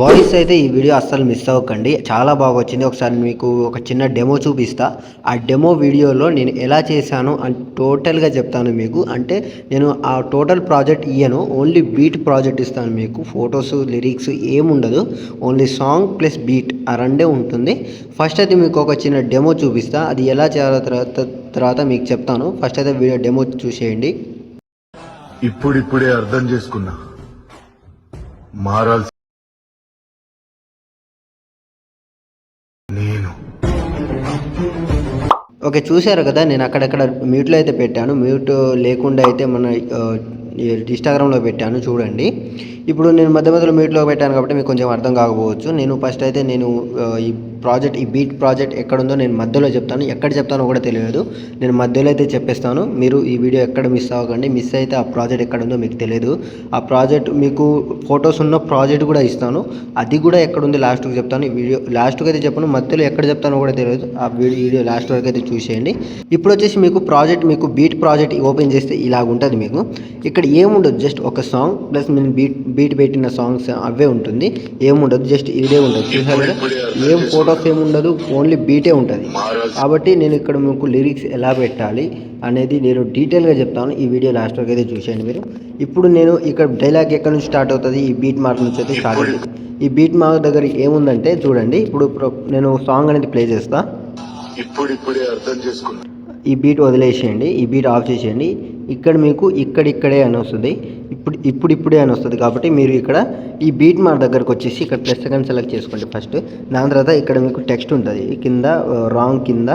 Voice అయితే ఈ video అస్సలు మిస్ అవ్వకండి. చాలా బాగా వచ్చింది. ఒకసారి మీకు ఒక చిన్న డెమో చూపిస్తా. ఆ డెమో వీడియోలో నేను ఎలా చేశాను అని టోటల్‌గా చెప్తాను మీకు. అంటే నేను ఆ టోటల్ ప్రాజెక్ట్ ఇయ్యను. ఓన్లీ బీట్ ప్రాజెక్ట్ ఇస్తాను మీకు. ఫోటోస్, లిరిక్స్ ఏముండదు. ఓన్లీ సాంగ్ ప్లస్ బీట్ ఆ రెండే ఉంటుంది. ఫస్ట్ అయితే మీకు ఒక చిన్న డెమో చూపిస్తా. అది ఎలా చేయాలో తర్వాత మీకు చెప్తాను. ఫస్ట్ అయితే వీడియో డెమో చూసేయండి. ఇప్పుడిప్పుడే అర్థం చేసుకున్నా మారాల్సి నేను. ఓకే. చూసారు కదా! నేను అక్కడక్కడ మ్యూట్‌లో అయితే పెట్టాను. మ్యూట్ లేకుండా అయితే మన ఇన్‌స్టాగ్రామ్‌లో పెట్టాను చూడండి. ఇప్పుడు నేను మధ్య మధ్యలో మ్యూట్‌లో పెట్టాను కాబట్టి మీకు కొంచెం అర్థం కాకపోవచ్చు. నేను ఫస్ట్ అయితే ఈ ప్రాజెక్ట్, ఈ బీట్ ప్రాజెక్ట్ ఎక్కడుందో నేను మధ్యలో చెప్తాను. ఎక్కడ చెప్తానో కూడా తెలియదు. నేను మధ్యలో అయితే చెప్పేస్తాను. మీరు ఈ వీడియో ఎక్కడ మిస్ అవ్వకండి. మిస్ అయితే ఆ ప్రాజెక్ట్ ఎక్కడుందో మీకు తెలియదు. ఆ ప్రాజెక్ట్ మీకు ఫోటోస్ ఉన్న ప్రాజెక్ట్ కూడా ఇస్తాను. అది కూడా ఎక్కడుంది లాస్ట్‌కి చెప్తాను. ఈ వీడియో లాస్ట్‌కి అయితే చెప్పను. మధ్యలో ఎక్కడ చెప్తానో కూడా తెలియదు. ఆ వీడియో లాస్ట్ వరకు అయితే చూసేయండి. ఇప్పుడు వచ్చేసి మీకు బీట్ ప్రాజెక్ట్ ఓపెన్ చేస్తే ఇలాగుంటది మీకు. ఇక్కడ ఏముండదు, జస్ట్ ఒక సాంగ్ ప్లస్ నేను బీట్ పెట్టిన సాంగ్స్ అవే ఉంటుంది. ఏముండదు, జస్ట్ ఇదే ఉంటుంది. చూసారు కదా, ఏం ఫోటోస్ ఏముండదు, ఓన్లీ బీటే ఉంటుంది. కాబట్టి నేను ఇక్కడ మీకు లిరిక్స్ ఎలా పెట్టాలి అనేది నేను డీటెయిల్గా చెప్తాను. ఈ వీడియో లాస్ట్ వరకు అయితే చూసేయండి మీరు. ఇప్పుడు నేను ఇక్కడ డైలాగ్ ఎక్కడ నుంచి స్టార్ట్ అవుతుంది, ఈ బీట్ మార్క్ నుంచి అయితే స్టార్ట్ అవుతుంది. ఈ బీట్ మార్క్ దగ్గర ఏముందంటే చూడండి. ఇప్పుడు నేను సాంగ్ అనేది ప్లే చేస్తా. ఇప్పుడిప్పుడే అర్థం చేసుకున్నా. ఈ బీట్ వదిలేసేయండి. ఈ బీట్ ఆఫ్ చేసేయండి. ఇక్కడ మీకు ఇక్కడిక్కడే అని వస్తుంది. ఇప్పుడిప్పుడే అని వస్తుంది. కాబట్టి మీరు ఇక్కడ ఈ బీట్ మార్క్ దగ్గరకు వచ్చేసి ఇక్కడ ప్లస్ సెకండ్ సెలెక్ట్ చేసుకోండి ఫస్ట్. దాని తర్వాత ఇక్కడ మీకు టెక్స్ట్ ఉంటుంది కింద, రాంగ్ కింద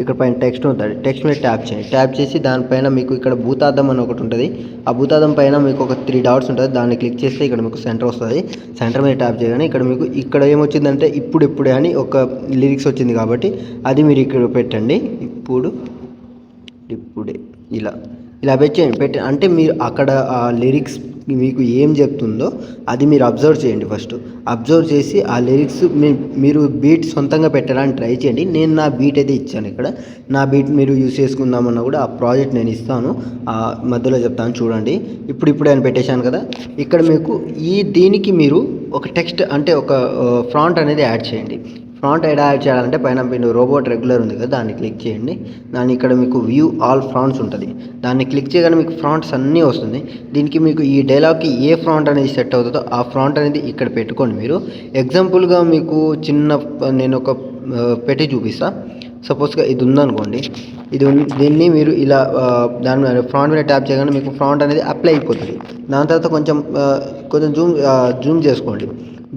ఇక్కడ పైన టెక్స్ట్ ఉంటుంది. టెక్స్ట్ మీద ట్యాప్ చేయండి. ట్యాప్ చేసి దానిపైన మీకు ఇక్కడ భూతార్థం అని ఒకటి ఉంటుంది. ఆ భూతార్థం పైన మీకు ఒక 3 డాట్స్ ఉంటుంది. దాన్ని క్లిక్ చేస్తే ఇక్కడ మీకు సెంటర్ వస్తుంది. సెంటర్ మీద ట్యాప్ చేయగానే ఇక్కడ ఏమొచ్చిందంటే ఇప్పుడే అని ఒక లిరిక్స్ వచ్చింది. కాబట్టి అది మీరు ఇక్కడ పెట్టండి. ఇప్పుడే ఇలా పెట్టి అంటే మీరు అక్కడ ఆ లిరిక్స్ మీకు ఏం చెప్తుందో అది మీరు అబ్జర్వ్ చేయండి. ఫస్ట్ అబ్జర్వ్ చేసి ఆ లిరిక్స్ మీరు బీట్ సొంతంగా పెట్టడానికి ట్రై చేయండి. నేను నా బీట్ అయితే ఇచ్చాను. ఇక్కడ నా బీట్ మీరు యూస్ చేసుకుందామన్నా కూడా ఆ ప్రాజెక్ట్ నేను ఇస్తాను. మధ్యలో చెప్తాను చూడండి. ఇప్పుడే అని పెట్టేశాను కదా. ఇక్కడ మీకు దీనికి మీరు ఒక టెక్స్ట్ అంటే ఒక ఫ్రాంట్ అనేది యాడ్ చేయండి. ఫ్రాంట్ యాడ్ చేయాలంటే పైన మీరు రోబోట్ రెగ్యులర్ ఉంది కదా, దాన్ని క్లిక్ చేయండి. దాన్ని ఇక్కడ మీకు వ్యూ ఆల్ ఫ్రాంట్స్ ఉంటుంది. దాన్ని క్లిక్ చేయగానే మీకు ఫ్రాంట్స్ అన్నీ వస్తుంది. దీనికి మీకు ఈ డైలాగ్కి ఏ ఫ్రాంట్ అనేది సెట్ అవుతుందో ఆ ఫ్రాంట్ అనేది ఇక్కడ పెట్టుకోండి. మీరు ఎగ్జాంపుల్గా మీకు నేను ఒక పెట్టి చూపిస్తా. సపోజ్గా ఇది ఉందనుకోండి. దీన్ని మీరు ఇలా దాని మీద ఫ్రాంట్ మీద ట్యాప్ చేయగానే మీకు ఫ్రాంట్ అనేది అప్లై అయిపోతుంది. దాని తర్వాత కొంచెం జూమ్ చేసుకోండి.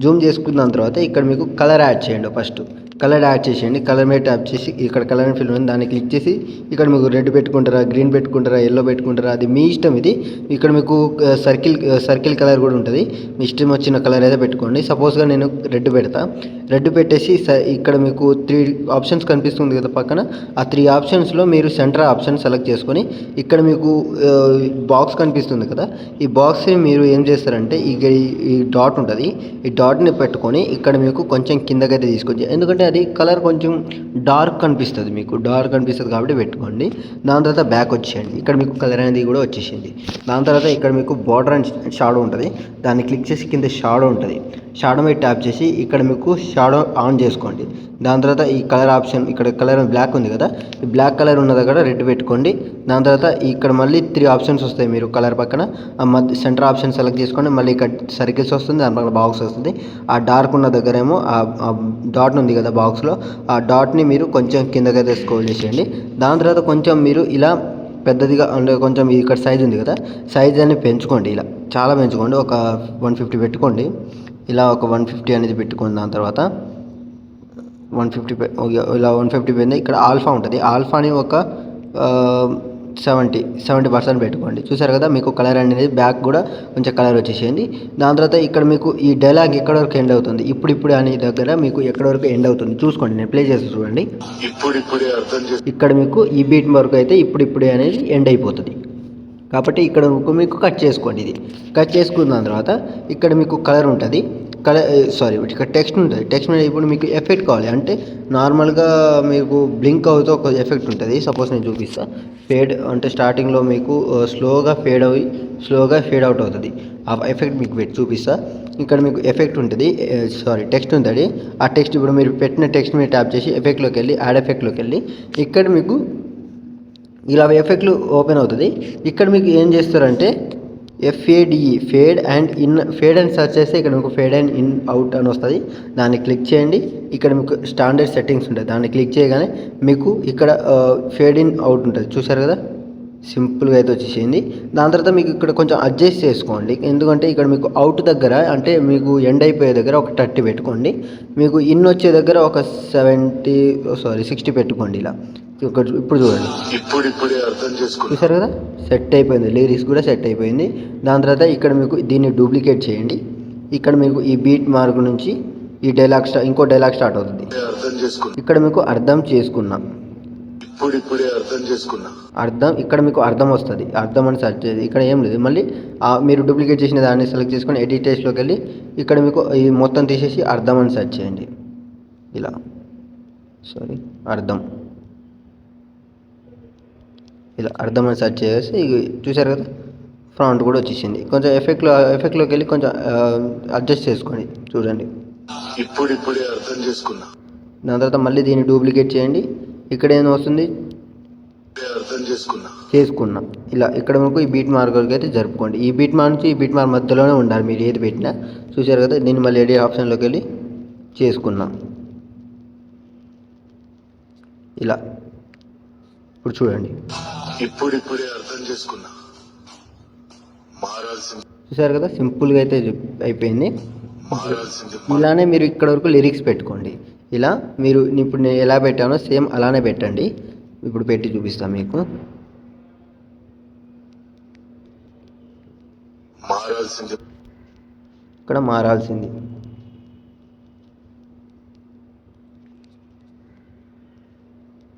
జూమ్ చేసుకున్న తర్వాత ఇక్కడ మీకు కలర్ యాడ్ చేయండి. ఫస్ట్ కలర్ యాడ్ చేసేయండి. కలర్ మీద ట్యాప్ చేసి ఇక్కడ కలర్ అండ్ ఫిల్ ఉంది, దాన్ని క్లిక్ చేసి ఇక్కడ మీకు రెడ్ పెట్టుకుంటారా, గ్రీన్ పెట్టుకుంటారా, ఎల్లో పెట్టుకుంటారా, అది మీ ఇష్టం. ఇది ఇక్కడ మీకు సర్కిల్ కలర్ కూడా ఉంటుంది. మీ ఇష్టం వచ్చిన కలర్ అయితే పెట్టుకోండి. సపోజ్గా నేను రెడ్ పెడతా. రెడ్ పెట్టేసి ఇక్కడ మీకు 3 ఆప్షన్స్ కనిపిస్తుంది కదా పక్కన. ఆ 3 ఆప్షన్స్లో మీరు సెంటర్ ఆప్షన్ సెలెక్ట్ చేసుకొని ఇక్కడ మీకు బాక్స్ కనిపిస్తుంది కదా. ఈ బాక్స్ని మీరు ఏం చేస్తారంటే ఈ డాట్ ఉంటుంది. ఈ డాట్ని పెట్టుకొని ఇక్కడ మీకు కొంచెం కిందకైతే తీసుకొచ్చి, ఎందుకంటే అది కలర్ కొంచెం డార్క్ కనిపిస్తుంది. మీకు డార్క్ కనిపిస్తుంది కాబట్టి పెట్టుకోండి. దాని తర్వాత బ్యాక్ వచ్చేయండి. ఇక్కడ మీకు కలర్ అనేది కూడా వచ్చేసింది. దాని తర్వాత ఇక్కడ మీకు బార్డర్ అండ్ షాడో ఉంటుంది. దాన్ని క్లిక్ చేసి కింద షాడో ఉంటుంది. షాడో మీద ట్యాప్ చేసి ఇక్కడ మీకు షాడో ఆన్ చేసుకోండి. దాని తర్వాత ఈ కలర్ ఆప్షన్, ఇక్కడ కలర్ బ్లాక్ ఉంది కదా, ఈ బ్లాక్ కలర్ ఉన్న దగ్గర రెడ్ పెట్టుకోండి. దాని తర్వాత ఇక్కడ మళ్ళీ 3 ఆప్షన్స్ వస్తాయి. మీరు కలర్ పక్కన సెంటర్ ఆప్షన్ సెలెక్ట్ చేసుకోండి. మళ్ళీ ఇక్కడ సర్కిల్స్ వస్తుంది, దాని పక్కన బాక్స్ వస్తుంది. ఆ డార్క్ ఉన్న దగ్గర ఏమో ఆ డాట్ ఉంది కదా బాక్స్లో, ఆ డాట్ని మీరు కొంచెం కిందకైతే స్క్రోల్ చేసేయండి. దాని తర్వాత కొంచెం మీరు ఇలా పెద్దదిగా అంటే కొంచెం ఇక్కడ సైజ్ ఉంది కదా, సైజ్ అని పెంచుకోండి. ఇలా చాలా పెంచుకోండి. ఒక 150 పెట్టుకోండి. ఇలా ఒక 150 అనేది పెట్టుకోండి. దాని తర్వాత 150 ఇలా 150 పోయింది. ఇక్కడ ఆల్ఫా ఉంటుంది. ఆల్ఫాని ఒక 70% పెట్టుకోండి. చూసారు కదా, మీకు కలర్ అనేది బ్యాక్ కూడా కొంచెం కలర్ వచ్చేసింది. దాని తర్వాత ఇక్కడ మీకు ఈ డైలాగ్ ఎక్కడ వరకు ఎండ్ అవుతుంది, ఇప్పుడే అనే దగ్గర మీకు ఎక్కడ వరకు ఎండ్ అవుతుంది చూసుకోండి. నేను ప్లే చేసి చూడండి. ఇక్కడ మీకు ఈ బీట్ వరకు అయితే ఇప్పుడే అనేది ఎండ్ అయిపోతుంది. కాబట్టి ఇక్కడ మీకు కట్ చేసుకోండి. ఇది కట్ చేసుకున్న తర్వాత ఇక్కడ మీకు కలర్ ఉంటుంది. ఇక్కడ టెక్స్ట్ ఉంటుంది. టెక్స్ట్ మీద ఇప్పుడు మీకు ఎఫెక్ట్ కావాలి అంటే నార్మల్గా మీకు బ్లింక్ అవుతూ ఒక ఎఫెక్ట్ ఉంటుంది. సపోజ్ నేను చూపిస్తాను. ఫేడ్ అంటే స్టార్టింగ్లో మీకు స్లోగా ఫేడ్ అవుట్ అవుతుంది. ఆ ఎఫెక్ట్ మీకు పెట్టి చూపిస్తా. ఇక్కడ మీకు ఎఫెక్ట్ ఉంటుంది, టెక్స్ట్ ఉంటుంది. ఆ టెక్స్ట్ ఇప్పుడు మీరు పెట్టిన టెక్స్ట్ మీద ట్యాప్ చేసి ఎఫెక్ట్లోకి వెళ్ళి యాడ్ ఎఫెక్ట్లోకి వెళ్ళి ఇక్కడ మీకు ఇలా ఎఫెక్ట్లు ఓపెన్ అవుతుంది. ఇక్కడ మీకు ఏం చేస్తారంటే FADE fade and in, fade and search చేస్తే ఇక్కడ మీకు ఫేడ్ అండ్ ఇన్ అవుట్ అని వస్తుంది. దాన్ని క్లిక్ చేయండి. ఇక్కడ మీకు స్టాండర్డ్ సెట్టింగ్స్ ఉంటుంది, దాన్ని క్లిక్ చేయగానే మీకు ఇక్కడ ఫేడ్ ఇన్ అవుట్ ఉంటుంది. చూసారు కదా, సింపుల్గా అయితే వచ్చేసింది. దాని తర్వాత మీకు ఇక్కడ కొంచెం అడ్జస్ట్ చేసుకోండి, ఎందుకంటే ఇక్కడ మీకు అవుట్ దగ్గర అంటే మీకు ఎండ్ అయిపోయే దగ్గర ఒక 30 పెట్టుకోండి, మీకు ఇన్ వచ్చే దగ్గర ఒక 60 పెట్టుకోండి. ఇలా ఇప్పుడు చూడండి, ఇప్పుడిప్పుడే అర్థం చేసుకున్నా. చూసారు కదా, సెట్ అయిపోయింది, లిరిక్స్ కూడా సెట్ అయిపోయింది. దాని తర్వాత ఇక్కడ మీకు దీన్ని డూప్లికేట్ చేయండి. ఇక్కడ మీకు ఈ బీట్ మార్క్ నుంచి ఈ డైలాగ్ ఇంకో డైలాగ్ స్టార్ట్ అవుతుంది. అర్థం చేసుకున్నా. ఇక్కడ మీకు అర్థం చేసుకున్నాం, ఇప్పుడిప్పుడే అర్థం చేసుకున్నా. అర్థం, ఇక్కడ మీకు అర్థం వస్తుంది, అర్థం అని సెర్చ్ చేయాలి. ఇక్కడ ఏం లేదు, మళ్ళీ మీరు డూప్లికేట్ చేసిన దాన్ని సెలెక్ట్ చేసుకొని ఎడిటేజ్లోకి వెళ్ళి ఇక్కడ మీకు ఈ మొత్తం తీసేసి అర్థం అని సెర్చ్ చేయండి. ఇలా అర్థం, ఇలా అర్థం అని సెర్చ్ చేసి చూసారు కదా, ఫ్రంట్ కూడా వచ్చేసింది. కొంచెం ఎఫెక్ట్లోకి వెళ్ళి కొంచెం అడ్జస్ట్ చేసుకోండి, చూడండి. ఇప్పుడిప్పుడే అర్థం చేసుకున్నా. దాని తర్వాత మళ్ళీ దీన్ని డూప్లికేట్ చేయండి. ఇక్కడ ఏం వస్తుంది, అర్థం చేసుకున్నా. ఇలా ఇక్కడ మీకు ఈ బీట్ మార్కర్కి అయితే జరుపుకోండి. ఈ బీట్ మార్క్ నుంచి ఈ బీట్ మార్క్ మధ్యలోనే ఉండాలి మీరు ఏది పెట్టినా. చూసారు కదా, దీన్ని మళ్ళీ ఎడిట్ ఆప్షన్లోకి వెళ్ళి చేసుకున్నాం. ఇలా ఇప్పుడు చూడండి, ఇప్పుడిప్పుడే అర్థం చేసుకున్నా. మారాల్సింది. చూసారు కదా, సింపుల్గా అయితే అయిపోయింది. మారాల్సింది. ఇలానే మీరు ఇక్కడ వరకు లిరిక్స్ పెట్టుకోండి. ఇలా మీరు ఇప్పుడు నేను ఎలా పెట్టానో సేమ్ అలానే పెట్టండి. ఇప్పుడు పెట్టి చూపిస్తాను మీకు. మారాల్సింది. ఇక్కడ మారాల్సింది,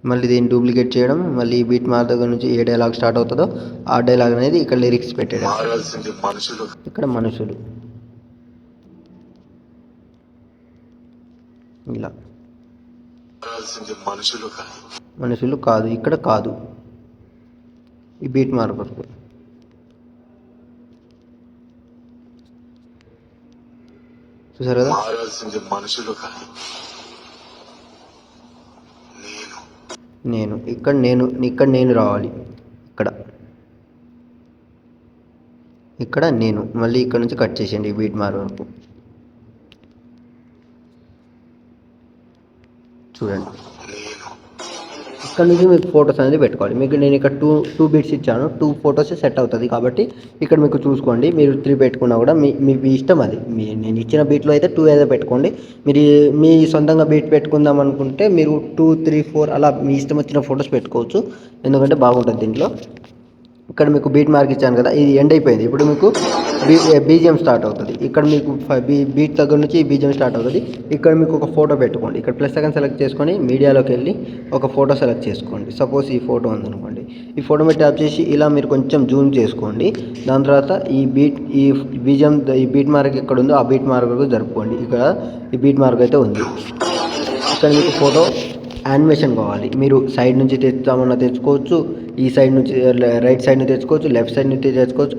మళ్ళీ దీన్ని డూప్లికేట్ చేయడం, మళ్ళీ ఈ బీట్ మార్క్ దగ్గర నుంచి ఏ డైలాగ్ స్టార్ట్ అవుతుందో ఆ డైలాగ్ అనేది ఇక్కడ లిరిక్స్ పెట్టాడు. మారాల్సింది మనుషులు. ఇక్కడ మనుషులు, ఇలా మారాల్సింది మనుషులు కాదు. మనుషులు కాదు, ఇక్కడ కాదు, ఈ బీట్ మార్క్ వరకు. చూసారు కదా, మారాల్సింది మనుషులు కాదు, నేను. ఇక్కడ నేను రావాలి, ఇక్కడ నేను. మళ్ళీ ఇక్కడ నుంచి కట్ చేసేయండి ఈ బీట్ మార్క్ వరకు. చూడండి, ఇక్కడ నుంచి మీకు ఫొటోస్ అనేది పెట్టుకోవాలి. మీకు నేను ఇక్కడ టూ బీట్స్ ఇచ్చాను, 2 ఫొటోస్ సెట్ అవుతుంది కాబట్టి ఇక్కడ మీకు చూసుకోండి. మీరు 3 పెట్టుకున్నా కూడా మీ ఇష్టం, అది నేను ఇచ్చిన బీట్లో అయితే 2 ఏదో పెట్టుకోండి. మీరు మీ సొంతంగా బీట్ పెట్టుకుందాం అనుకుంటే మీరు 2, 3, 4 అలా మీ ఇష్టం వచ్చిన ఫొటోస్ పెట్టుకోవచ్చు, ఎందుకంటే బాగుంటుంది దీంట్లో. ఇక్కడ మీకు బీట్ మార్క్ ఇచ్చాను కదా, ఇది ఎండ్ అయిపోయింది. ఇప్పుడు మీకు బీజిఎం స్టార్ట్ అవుతుంది. ఇక్కడ మీకు బీట్ దగ్గర నుంచి బీజిఎం స్టార్ట్ అవుతుంది. ఇక్కడ మీకు ఒక ఫోటో పెట్టుకోండి. ఇక్కడ ప్లస్ సెకండ్ సెలెక్ట్ చేసుకొని మీడియాలోకి వెళ్ళి ఒక ఫోటో సెలెక్ట్ చేసుకోండి. సపోజ్ ఈ ఫోటో ఉందనుకోండి, ఈ ఫోటో మీద ట్యాప్ చేసి ఇలా మీరు కొంచెం జూమ్ చేసుకోండి. దాని తర్వాత ఈ బీజిఎం ఈ బీట్ మార్క్ ఎక్కడ ఉందో ఆ బీట్ మార్క్ వరకు జరుపుకోండి. ఇక్కడ ఈ బీట్ మార్క్ అయితే ఉంది. ఇక్కడ మీకు ఫోటో యానిమేషన్ కావాలి, మీరు సైడ్ నుంచి తెచ్చామన్నా తెచ్చుకోవచ్చు, ఈ సైడ్ నుంచి రైట్ సైడ్ నుంచి తెచ్చుకోవచ్చు, లెఫ్ట్ సైడ్ నుంచి తెచ్చుకోవచ్చు,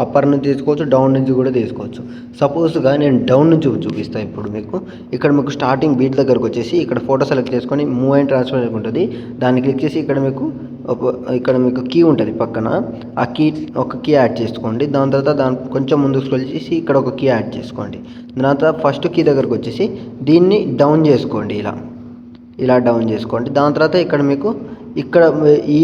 అప్పర్ నుంచి తెచ్చుకోవచ్చు, డౌన్ నుంచి కూడా తీసుకోవచ్చు. సపోజ్గా నేను డౌన్ నుంచి చూపిస్తాను ఇప్పుడు మీకు. ఇక్కడ మీకు స్టార్టింగ్ బీట్ దగ్గరకు వచ్చేసి ఇక్కడ ఫోటో సెలెక్ట్ చేసుకొని మూవ్ అండ్ ట్రాన్స్ఫర్ ఉంటుంది, దాన్ని క్లిక్ చేసి ఇక్కడ మీకు కీ ఉంటుంది పక్కన, ఆ ఒక కీ యాడ్ చేసుకోండి. దాని తర్వాత కొంచెం ముందుకు స్క్రోల్ చేసి ఇక్కడ ఒక కీ యాడ్ చేసుకోండి. దాని తర్వాత ఫస్ట్ కీ దగ్గరకు వచ్చేసి దీన్ని డౌన్ చేసుకోండి, ఇలా డౌన్ చేసుకోండి. దాని తర్వాత ఇక్కడ మీకు ఈ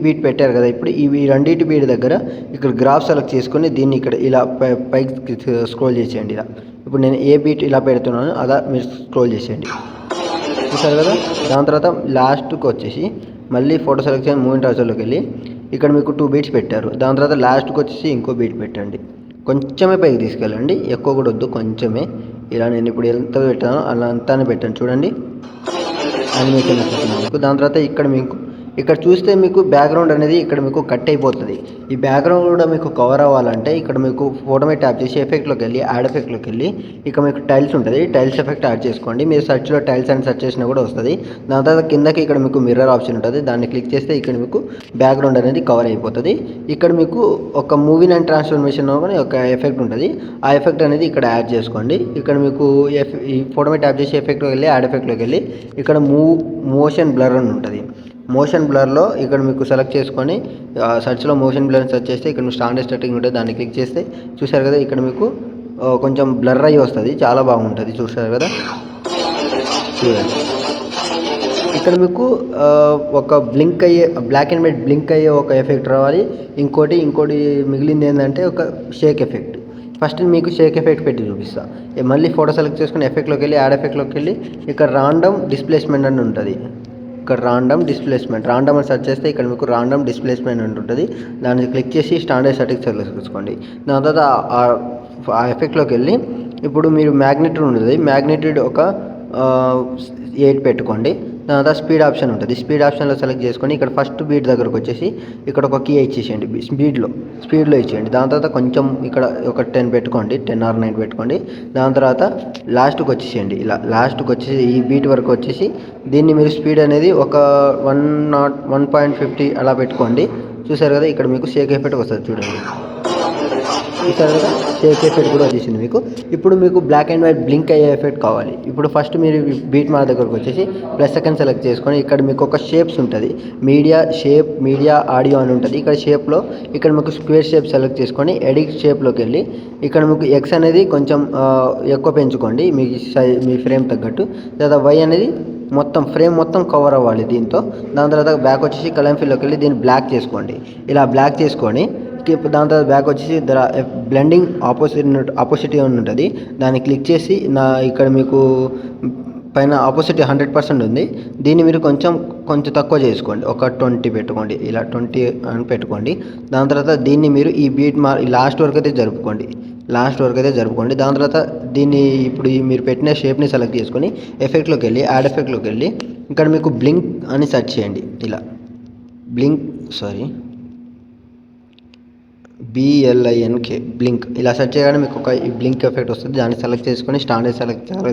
బీట్ పెట్టారు కదా, ఇప్పుడు ఈ రెండింటి బీట్ దగ్గర ఇక్కడ గ్రాఫ్ సెలెక్ట్ చేసుకొని దీన్ని ఇక్కడ ఇలా పైకి స్క్రోల్ చేసేయండి. ఇలా ఇప్పుడు నేను ఏ బీట్ ఇలా పెడుతున్నానో అలా మీరు స్క్రోల్ చేసేయండి. చూసారు కదా, దాని తర్వాత లాస్ట్కి వచ్చేసి మళ్ళీ ఫోటో సెలెక్ట్ చేసి మూవీ ట్రాన్స్ఫర్లోకి వెళ్ళి ఇక్కడ మీకు 2 బీట్స్ పెట్టారు. దాని తర్వాత లాస్ట్కి వచ్చేసి ఇంకో బీట్ పెట్టండి. కొంచెమే పైకి తీసుకెళ్ళండి, ఎక్కువ కూడా వద్దు, కొంచెమే. ఇలా నేను ఇప్పుడు ఎంత పెట్టానో అలా అంతానే పెట్టండి. చూడండి, యానిమేషన్ వస్తుంది. దాని తర్వాత ఇక్కడ మీకు ఇక్కడ చూస్తే మీకు బ్యాక్గ్రౌండ్ అనేది ఇక్కడ మీకు కట్ అయిపోతుంది. ఈ బ్యాక్గ్రౌండ్ కూడా మీకు కవర్ అవ్వాలంటే ఇక్కడ మీకు ఫోటో మీద ట్యాప్ చేసి ఎఫెక్ట్లోకి వెళ్ళి యాడ్ ఎఫెక్ట్లోకి వెళ్ళి ఇక్కడ మీకు టైల్స్ ఉంటుంది. టైల్స్ ఎఫెక్ట్ యాడ్ చేసుకోండి. మీరు సర్చ్లో టైల్స్ అని సెర్చ్ చేసినా కూడా వస్తుంది. దాని తర్వాత కిందకి ఇక్కడ మీకు మిర్రర్ ఆప్షన్ ఉంటుంది. దాన్ని క్లిక్ చేస్తే ఇక్కడ మీకు బ్యాక్గ్రౌండ్ అనేది కవర్ అయిపోతుంది. ఇక్కడ మీకు ఒక మూవీ అండ్ ట్రాన్స్ఫర్మేషన్ అని ఒక ఎఫెక్ట్ ఉంటుంది. ఆ ఎఫెక్ట్ అనేది ఇక్కడ యాడ్ చేసుకోండి. ఇక్కడ మీకు ఈ ఫోటో మీద ట్యాప్ చేసి ఎఫెక్ట్లోకి వెళ్ళి యాడ్ ఎఫెక్ట్లోకి వెళ్ళి ఇక్కడ మోషన్ బ్లర్ అని ఉంటుంది. మోషన్ బ్లర్లో ఇక్కడ మీకు సెలెక్ట్ చేసుకొని సర్చ్లో మోషన్ బ్లర్ సెర్చ్ చేస్తే ఇక్కడ స్టాండర్డ్ సెట్టింగ్ ఉంటుంది. దాన్ని క్లిక్ చేస్తే చూసారు కదా ఇక్కడ మీకు కొంచెం బ్లర్ అయ్యి వస్తుంది. చాలా బాగుంటుంది. చూసారు కదా, చూడండి ఇక్కడ మీకు ఒక బ్లింక్ అయ్యే బ్లాక్ అండ్ వైట్ బ్లింక్ అయ్యే ఒక ఎఫెక్ట్ రావాలి. ఇంకోటి మిగిలింది ఏంటంటే ఒక షేక్ ఎఫెక్ట్. ఫస్ట్ మీకు షేక్ ఎఫెక్ట్ పెట్టి చూపిస్తా. మళ్ళీ ఫోటో సెలెక్ట్ చేసుకుని ఎఫెక్ట్లోకి వెళ్ళి యాడ్ ఎఫెక్ట్లోకి వెళ్ళి ఇక్కడ రాండమ్ డిస్ప్లేస్మెంట్ అని ఉంటుంది. ఇక్కడ రాండమ్ అని సెర్చ్ చేస్తే ఇక్కడ మీకు రాండమ్ డిస్ప్లేస్మెంట్ అని ఉంటుంది. దాన్ని క్లిక్ చేసి స్టాండర్డ్ సెట్టింగ్స్ సెలెక్ట్ చేసుకోండి. దాని తర్వాత ఆ ఎఫెక్ట్లోకి వెళ్ళి ఇప్పుడు మీరు మ్యాగ్నిట్యూడ్ ఉంటుంది. మ్యాగ్నిట్యూడ్ ఒక 8 పెట్టుకోండి. దాని తర్వాత స్పీడ్ ఆప్షన్ ఉంటుంది. స్పీడ్ ఆప్షన్లో సెలెక్ట్ చేసుకొని ఇక్కడ ఫస్ట్ బీట్ దగ్గరకు వచ్చేసి ఇక్కడ ఒక కీ ఇచ్చేసేయండి. స్పీడ్లో ఇచ్చేయండి. దాని తర్వాత కొంచెం ఇక్కడ ఒక 10 పెట్టుకోండి. 10 or 9 పెట్టుకోండి. దాని తర్వాత లాస్ట్కి వచ్చేసేయండి. ఇలా లాస్ట్కి వచ్చేసి ఈ బీట్ వరకు వచ్చేసి దీన్ని మీరు స్పీడ్ అనేది ఒక 1.50 అలా పెట్టుకోండి. చూసారు కదా ఇక్కడ మీకు షేక్ ఎఫెక్ట్ వస్తుంది. చూడండి, చూసారు కదా షేక్ ఎఫెక్ట్ కూడా వచ్చేసింది మీకు. ఇప్పుడు మీకు బ్లాక్ అండ్ వైట్ బ్లింక్ అయ్యే ఎఫెక్ట్ కావాలి. ఇప్పుడు ఫస్ట్ మీరు బీట్ మార్క్ దగ్గరకు వచ్చేసి +2 సెలెక్ట్ చేసుకొని ఇక్కడ మీకు ఒక షేప్స్ ఉంటుంది. మీడియా ఆడియో అని ఉంటుంది. ఇక్కడ షేప్లో ఇక్కడ మీకు స్క్వేర్ షేప్ సెలెక్ట్ చేసుకొని ఎడిట్ షేప్లోకి వెళ్ళి ఇక్కడ మీకు ఎక్స్ అనేది కొంచెం ఎక్కువ పెంచుకోండి మీ ఫ్రేమ్ తగ్గట్టు. లేదా వై అనేది ఫ్రేమ్ మొత్తం కవర్ అవ్వాలి దీంతో. దాని తర్వాత బ్యాక్ వచ్చేసి కలర్ ఫిల్లోకి వెళ్ళి దీన్ని బ్లాక్ చేసుకోండి. ఇలా బ్లాక్ చేసుకొని దాని తర్వాత బ్యాక్ వచ్చేసి బ్లెండింగ్ ఆపోజిట్ అని ఉంటుంది. దాన్ని క్లిక్ చేసి ఇక్కడ మీకు పైన ఆపోజిట్ 100% ఉంది. దీన్ని మీరు కొంచెం తక్కువ చేసుకోండి. ఒక 20 పెట్టుకోండి. ఇలా 20 అని పెట్టుకోండి. దాని తర్వాత దీన్ని మీరు ఈ బీట్ లాస్ట్ వరకు అయితే జరుపుకోండి. దాని తర్వాత దీన్ని ఇప్పుడు మీరు పెట్టిన షేప్ని సెలెక్ట్ చేసుకొని ఎఫెక్ట్లోకి వెళ్ళి యాడ్ ఎఫెక్ట్లోకి వెళ్ళి ఇక్కడ మీకు బ్లింక్ అని సెర్చ్ చేయండి. ఇలా బ్లింక్ ఇలా సెర్చ్ చేయగానే మీకు ఒక ఈ బ్లింక్ ఎఫెక్ట్ వస్తుంది. దాన్ని సెలెక్ట్ చేసుకొని స్టాండర్డ్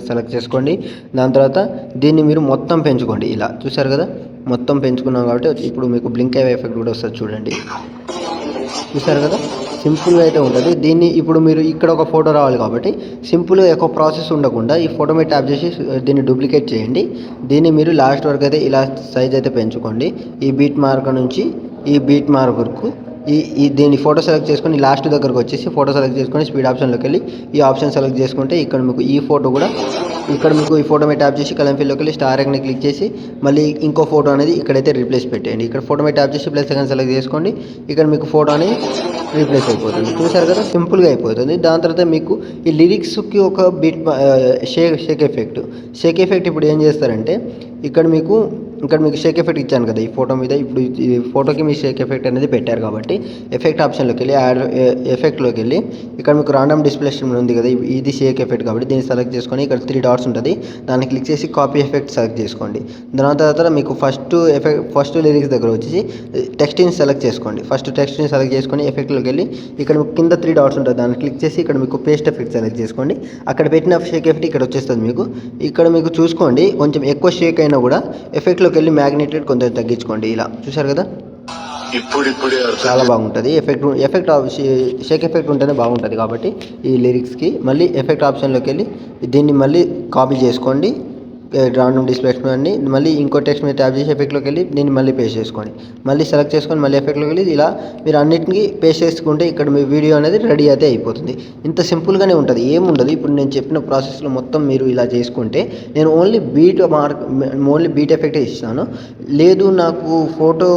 సెలెక్ట్ చేసుకోండి. దాని తర్వాత దీన్ని మీరు మొత్తం పెంచుకోండి. ఇలా చూసారు కదా, మొత్తం పెంచుకున్నాం కాబట్టి ఇప్పుడు మీకు బ్లింక్ అయ్యే ఎఫెక్ట్ కూడా వస్తుంది. చూడండి, చూసారు కదా, సింపుల్గా అయితే ఉంటుంది. దీన్ని ఇప్పుడు మీరు ఇక్కడ ఒక ఫోటో రావాలి కాబట్టి సింపుల్గా ఎక్కువ ప్రాసెస్ ఉండకుండా ఈ ఫోటో మీద ట్యాప్ చేసి దీన్ని డూప్లికేట్ చేయండి. దీన్ని మీరు లాస్ట్ వరకు అయితే ఇలా సైజ్ అయితే పెంచుకోండి. ఈ బీట్ మార్క్ నుంచి ఈ బీట్ మార్క్ వరకు దీన్ని ఫోటో సెలెక్ట్ చేసుకొని లాస్ట్ దగ్గరకు వచ్చేసి ఫోటో సెలెక్ట్ చేసుకొని స్పీడ్ ఆప్షన్లోకి వెళ్ళి ఈ ఆప్షన్ సెలెక్ట్ చేసుకుంటే ఇక్కడ మీకు ఈ ఫోటో కూడా ఇక్కడ మీకు ఈ ఫోటో మీద ట్యాప్ చేసి కలర్ ఫిల్లోకి వెళ్ళి స్టార్ ఐకాన్ని క్లిక్ చేసి మళ్ళీ ఇంకో ఫోటో అనేది ఇక్కడైతే రీప్లేస్ పెట్టేయండి. ఇక్కడ ఫోటో మీద ట్యాప్ చేసి +2 సెలెక్ట్ చేసుకోండి. ఇక్కడ మీకు ఫోటో అనేది రీప్లేస్ అయిపోతుంది. చూసారు కదా, సింపుల్గా అయిపోతుంది. దాని తర్వాత మీకు ఈ లిరిక్స్కి ఒక బీట్ షేక్ ఎఫెక్ట్ ఇప్పుడు ఏం చేస్తారంటే ఇక్కడ మీకు షేక్ ఎఫెక్ట్ ఇచ్చాను కదా ఈ ఫోటో మీద. ఇప్పుడు ఈ ఫోటోకి మీ షేక్ ఎఫెక్ట్ అనేది పెట్టారు కాబట్టి ఎఫెక్ట్ ఆప్షన్లోకి వెళ్ళి యాడ్ ఎఫెక్ట్లోకి వెళ్ళి ఇక్కడ మీకు రాండమ్ డిస్ప్లేస్మెంట్ ఉంది కదా, ఇది షేక్ ఎఫెక్ట్ కాబట్టి దీన్ని సెలెక్ట్ చేసుకొని ఇక్కడ 3 డాట్స్ ఉంటుంది. దాన్ని క్లిక్ చేసి కాపీ ఎఫెక్ట్ సెలెక్ట్ చేసుకోండి. దాని తర్వాత మీకు ఫస్ట్ లిరిక్స్ దగ్గర వచ్చేసి టెక్స్ట్ని సెలెక్ట్ చేసుకోండి. ఫస్ట్ టెక్స్ట్ని సెలెక్ట్ చేసుకొని ఎఫెక్ట్లోకి వెళ్ళి ఇక్కడ మీకు కింద 3 డాట్స్ ఉంటుంది. దాన్ని క్లిక్ చేసి ఇక్కడ మీకు పేస్ట్ ఎఫెక్ట్ సెలెక్ట్ చేసుకోండి. అక్కడ పెట్టిన షేక్ ఎఫెక్ట్ ఇక్కడ వచ్చేస్తుంది మీకు. ఇక్కడ మీకు చూసుకోండి కొంచెం ఎక్కువ షేక్ అయినా కూడా ఎఫెక్ట్లోకి వెళ్ళి మ్యాగ్నిట్యూడ్ కొంచెం తగ్గించుకోండి. ఇలా చూసారు కదా, ఇప్పుడిప్పుడే చాలా బాగుంటుంది. ఎఫెక్ట్ షేక్ ఎఫెక్ట్ ఉంటేనే బాగుంటుంది కాబట్టి ఈ లిరిక్స్కి మళ్ళీ ఎఫెక్ట్ ఆప్షన్లోకి వెళ్ళి దీన్ని మళ్ళీ కాపీ చేసుకోండి. రాండమ్ డిస్ప్లేస్మెంట్ని మళ్ళీ ఇంకో టెక్స్ట్ మీద ట్యాప్ చేసి ఎఫెక్ట్లోకి వెళ్ళి దీన్ని మళ్ళీ పేస్ట్ చేసుకోండి. మళ్ళీ సెలెక్ట్ చేసుకొని మళ్ళీ ఎఫెక్ట్లోకి వెళ్ళి ఇలా మీరు అన్నిటికీ పేస్ట్ చేసుకుంటే ఇక్కడ మీ వీడియో అనేది రెడీ అయితే అయిపోతుంది. ఇంత సింపుల్గానే ఉంటుంది, ఏముండదు. ఇప్పుడు నేను చెప్పిన ప్రాసెస్లో మొత్తం మీరు ఇలా చేసుకుంటే నేను ఓన్లీ బీట్ ఎఫెక్టే ఇస్తాను. లేదు నాకు ఫోటో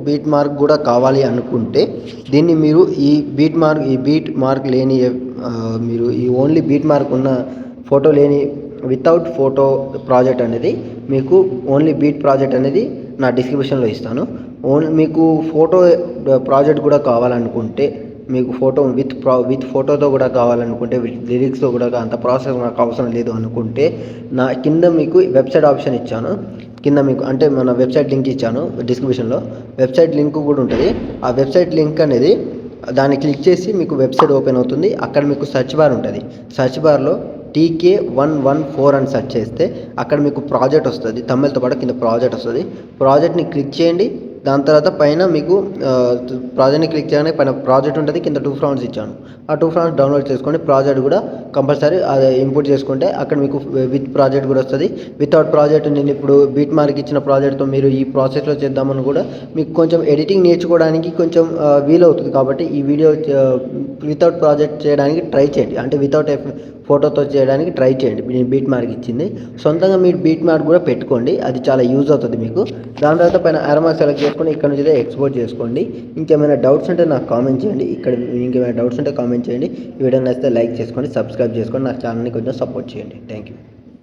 బీట్ మార్క్ కూడా కావాలి అనుకుంటే దీన్ని మీరు ఈ బీట్ మార్క్ లేని మీరు ఈ ఓన్లీ బీట్ మార్క్ ఉన్న ఫోటో లేని వితౌట్ ఫోటో ప్రాజెక్ట్ అనేది మీకు ఓన్లీ బీట్ ప్రాజెక్ట్ అనేది నా డిస్క్రిప్షన్లో ఇస్తాను. మీకు ఫోటో ప్రాజెక్ట్ కూడా కావాలనుకుంటే మీకు ఫోటో విత్ ఫోటోతో కూడా కావాలనుకుంటే విత్ లిరిక్స్తో కూడా అంత ప్రాసెస్ నాకు అవసరం లేదు అనుకుంటే నా కింద మీకు వెబ్సైట్ ఆప్షన్ ఇచ్చాను. కింద మీకు అంటే మన వెబ్సైట్ లింక్ ఇచ్చాను డిస్క్రిప్షన్లో. వెబ్సైట్ లింక్ కూడా ఉంటుంది. ఆ వెబ్సైట్ లింక్ అనేది దాన్ని క్లిక్ చేసి మీకు వెబ్సైట్ ఓపెన్ అవుతుంది. అక్కడ మీకు సెర్చ్ బార్ ఉంటుంది. సెర్చ్ బార్లో TK114 అని సెర్చ్ చేస్తే అక్కడ మీకు ప్రాజెక్ట్ వస్తుంది. తమిళ్తో పాటు కింద ప్రాజెక్ట్ వస్తుంది. ప్రాజెక్ట్ని క్లిక్ చేయండి. దాని తర్వాత పైన మీకు ప్రాజెక్ట్ని క్లిక్ చేయగానే పైన ప్రాజెక్ట్ ఉంటుంది. కింద 2 ఫాంట్స్ ఇచ్చాను. ఆ 2 ఫాంట్స్ డౌన్లోడ్ చేసుకోండి. ప్రాజెక్ట్ కూడా కంపల్సరీ అది ఇంపోర్ట్ చేసుకుంటే అక్కడ మీకు విత్ ప్రాజెక్ట్ కూడా వస్తుంది. వితౌట్ ప్రాజెక్ట్ నేను ఇప్పుడు బీట్ మార్క్ ఇచ్చిన ప్రాజెక్ట్తో మీరు ఈ ప్రాసెస్లో చేద్దామని కూడా మీకు కొంచెం ఎడిటింగ్ నేర్చుకోవడానికి కొంచెం వీలవుతుంది. కాబట్టి ఈ వీడియో వితౌట్ ప్రాజెక్ట్ చేయడానికి ట్రై చేయండి. అంటే వితౌట్ ఫోటోతో చేయడానికి ట్రై చేయండి. నేను బీట్ మార్క్ ఇచ్చింది సొంతంగా మీరు బీట్ మార్క్ కూడా పెట్టుకోండి. అది చాలా యూజ్ అవుతుంది మీకు. దాని తర్వాత పైన యారో మార్క్ సెలెక్ట్ చేసుకొని ఇక్కడ నుంచి ఎక్స్పోర్ట్ చేసుకోండి. ఇంకేమైనా డౌట్స్ ఉంటే నాకు కామెంట్ చేయండి. ఇంకేమైనా డౌట్స్ ఉంటే కామెంట్ చేయండి. ఈ వీడియో నచ్చితే లైక్ చేసుకోండి, సబ్స్క్రైబ్ చేసుకోండి. నా ఛానల్ని కొంచెం సపోర్ట్ చేయండి. Thank you.